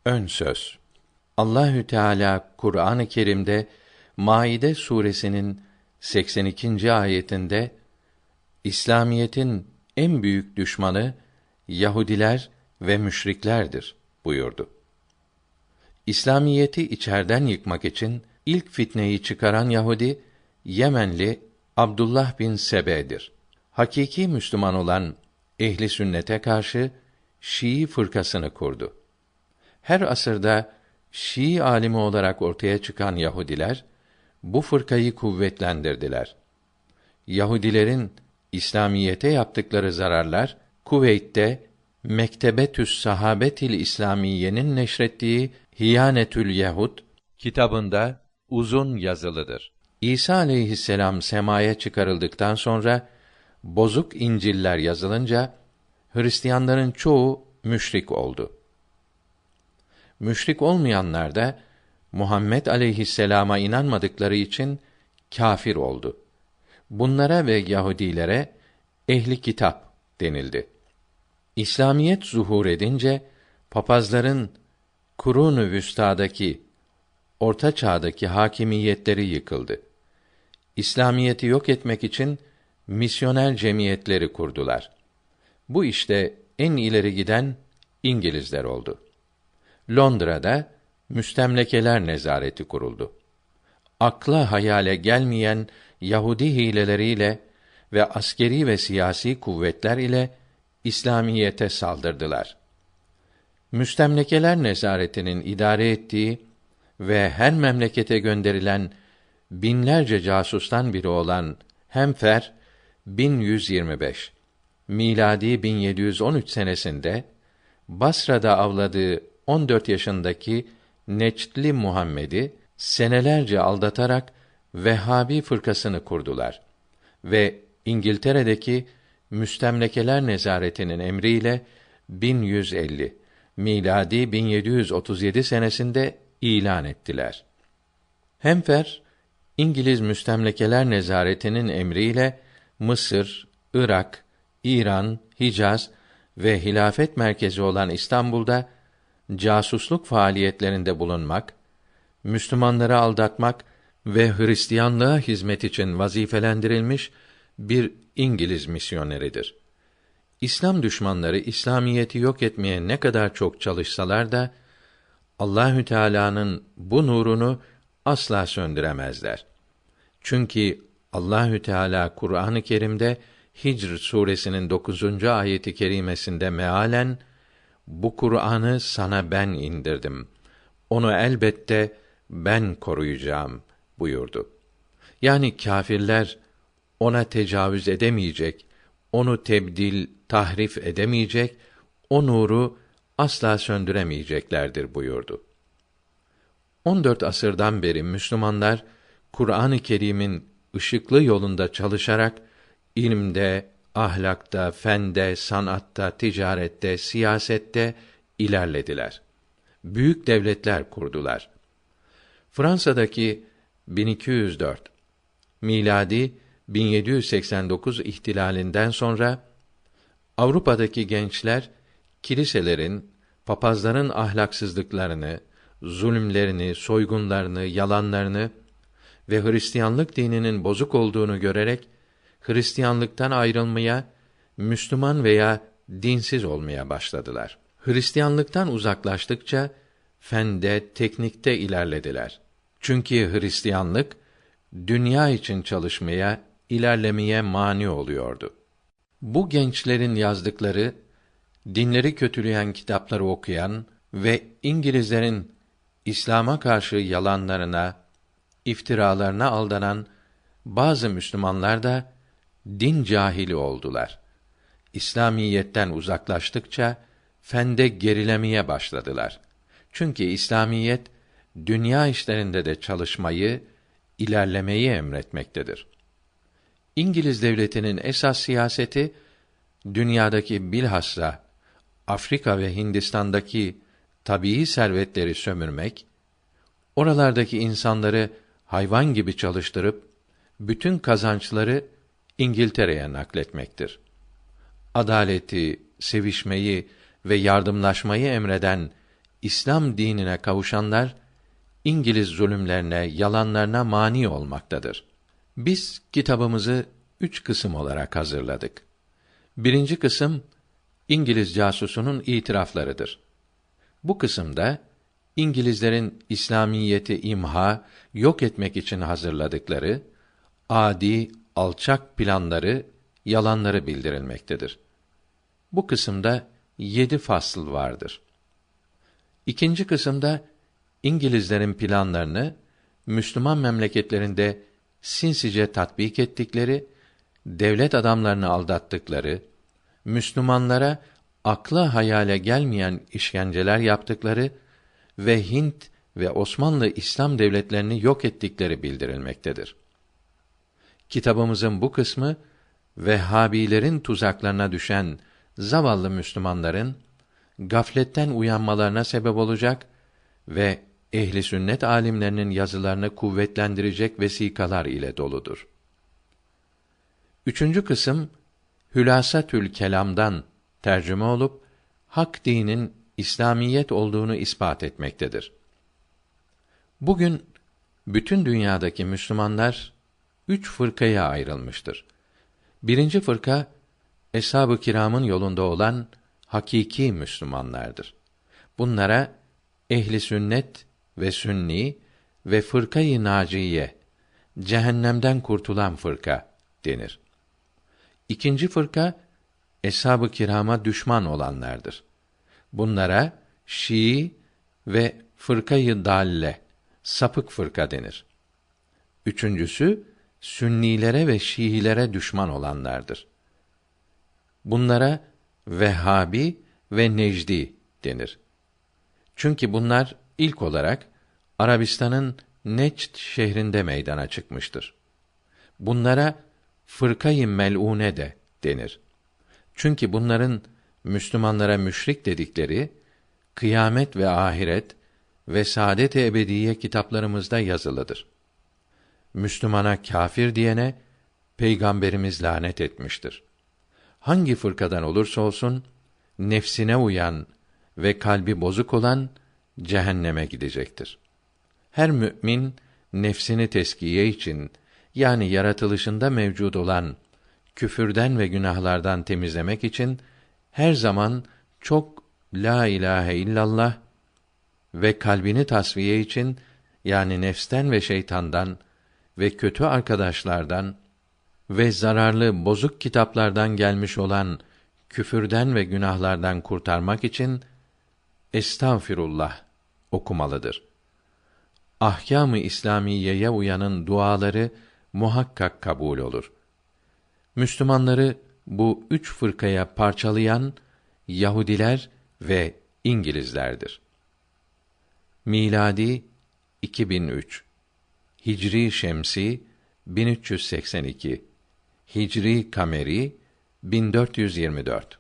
Ön söz. Allahü Teala Kur'an-ı Kerim'de Maide suresinin 82. ayetinde İslamiyetin en büyük düşmanı Yahudiler ve müşriklerdir buyurdu. İslamiyeti içerden yıkmak için ilk fitneyi çıkaran Yahudi Yemenli Abdullah bin Sebe'dir. Hakiki Müslüman olan ehli sünnete karşı Şii fırkasını kurdu. Her asırda Şii alimi olarak ortaya çıkan Yahudiler bu fırkayı kuvvetlendirdiler. Yahudilerin İslamiyete yaptıkları zararlar Kuveyt'te Mektebetü's Sahabetil İslamiye'nin neşrettiği Hiyanetül Yehud kitabında uzun yazılıdır. İsa aleyhisselam semaya çıkarıldıktan sonra bozuk İncil'ler yazılınca Hristiyanların çoğu müşrik oldu. Müşrik olmayanlar da Muhammed aleyhisselama inanmadıkları için kâfir oldu. Bunlara ve Yahudilere ehli kitap denildi. İslamiyet zuhur edince papazların Kurun-u Vüsta'daki Orta Çağ'daki hakimiyetleri yıkıldı. İslamiyeti yok etmek için misyoner cemiyetleri kurdular. Bu işte en ileri giden İngilizler oldu. Londra'da müstemlekeler nezareti kuruldu. Akla hayale gelmeyen Yahudi hileleriyle ve askeri ve siyasi kuvvetler ile İslamiyete saldırdılar. Müstemlekeler nezaretinin idare ettiği ve her memlekete gönderilen binlerce casustan biri olan Hemfer 1125 miladi 1713 senesinde Basra'da avladığı 14 yaşındaki Neçdli Muhammed'i senelerce aldatarak Vehhabi fırkasını kurdular ve İngiltere'deki müstemlekeler nezaretinin emriyle 1150 miladi 1737 senesinde ilan ettiler. Hemfer İngiliz müstemlekeler nezaretinin emriyle Mısır, Irak, İran, Hicaz ve hilafet merkezi olan İstanbul'da casusluk faaliyetlerinde bulunmak, Müslümanları aldatmak ve Hristiyanlığa hizmet için vazifelendirilmiş bir İngiliz misyoneridir. İslam düşmanları İslamiyeti yok etmeye ne kadar çok çalışsalar da Allahü Teala'nın bu nurunu asla söndüremezler. Çünkü Allahü Teala Kur'an-ı Kerim'de Hicr suresinin 9. ayeti kerimesinde mealen bu Kur'an'ı sana ben indirdim. Onu elbette ben koruyacağım buyurdu. Yani kâfirler ona tecavüz edemeyecek, onu tebdil, tahrif edemeyecek, o nuru asla söndüremeyeceklerdir buyurdu. 14 asırdan beri Müslümanlar Kur'an-ı Kerim'in ışıklı yolunda çalışarak ilimde, ahlakta, fende, sanatta, ticarette, siyasette ilerlediler. Büyük devletler kurdular. Fransa'daki 1204 miladi 1789 ihtilalinden sonra Avrupa'daki gençler kiliselerin, papazların ahlaksızlıklarını, zulümlerini, soygunlarını, yalanlarını ve Hristiyanlık dininin bozuk olduğunu görerek Hristiyanlıktan ayrılmaya, Müslüman veya dinsiz olmaya başladılar. Hristiyanlıktan uzaklaştıkça fende, teknikte ilerlediler. Çünkü Hristiyanlık dünya için çalışmaya, ilerlemeye mani oluyordu. Bu gençlerin yazdıkları, dinleri kötüleyen kitapları okuyan ve İngilizlerin İslam'a karşı yalanlarına, iftiralarına aldanan bazı Müslümanlar da din cahili oldular. İslamiyetten uzaklaştıkça fende gerilemeye başladılar. Çünkü İslamiyet dünya işlerinde de çalışmayı, ilerlemeyi emretmektedir. İngiliz devletinin esas siyaseti dünyadaki bilhassa Afrika ve Hindistan'daki tabii servetleri sömürmek, oralardaki insanları hayvan gibi çalıştırıp bütün kazançları İngiltere'ye nakletmektir. Adaleti, sevişmeyi ve yardımlaşmayı emreden İslam dinine kavuşanlar İngiliz zulümlerine, yalanlarına mani olmaktadır. Biz kitabımızı 3 kısım olarak hazırladık. Birinci kısım İngiliz casusunun itiraflarıdır. Bu kısımda İngilizlerin İslamiyeti imha, yok etmek için hazırladıkları adi, alçak planları, yalanları bildirilmektedir. Bu kısımda 7 fasıl vardır. İkinci kısımda İngilizlerin planlarını Müslüman memleketlerinde sinsice tatbik ettikleri, devlet adamlarını aldattıkları, Müslümanlara akla hayale gelmeyen işkenceler yaptıkları ve Hint ve Osmanlı İslam devletlerini yok ettikleri bildirilmektedir. Kitabımızın bu kısmı Vehhabilerin tuzaklarına düşen zavallı Müslümanların gafletten uyanmalarına sebep olacak ve ehli sünnet alimlerinin yazılarını kuvvetlendirecek vesikalar ile doludur. Üçüncü kısım Hülasatül Kelam'dan tercüme olup hak dinin İslamiyet olduğunu ispat etmektedir. Bugün bütün dünyadaki Müslümanlar 3 fırkaya ayrılmıştır. Birinci fırka Eshab-ı Kiram'ın yolunda olan hakiki Müslümanlardır. Bunlara ehli sünnet ve sünni ve fırkayı naciye, cehennemden kurtulan fırka denir. İkinci fırka Eshab-ı Kiram'a düşman olanlardır. Bunlara Şii ve fırkayı dalle, sapık fırka denir. Üçüncüsü Sünnilere ve Şiilere düşman olanlardır. Bunlara Vehhabi ve Necdi denir. Çünkü bunlar ilk olarak Arabistan'ın Necd şehrinde meydana çıkmıştır. Bunlara fırkayı mel'une de denir. Çünkü bunların Müslümanlara müşrik dedikleri kıyamet ve ahiret ve saadet-i ebediye kitaplarımızda yazılıdır. Müslümana kâfir diyene Peygamberimiz lanet etmiştir. Hangi fırkadan olursa olsun nefsine uyan ve kalbi bozuk olan cehenneme gidecektir. Her mümin nefsini teskiye için yani yaratılışında mevcud olan küfürden ve günahlardan temizlemek için her zaman çok la ilahe illallah ve kalbini tasfiye için yani nefsten ve şeytandan ve kötü arkadaşlardan ve zararlı bozuk kitaplardan gelmiş olan küfürden ve günahlardan kurtarmak için Estağfirullah okumalıdır. Ahkâm-ı İslamiyeye uyanın duaları muhakkak kabul olur. Müslümanları bu 3 fırkaya parçalayan Yahudiler ve İngilizlerdir. Miladi 2003, Hicri şemsi 1382, Hicri kameri 1424.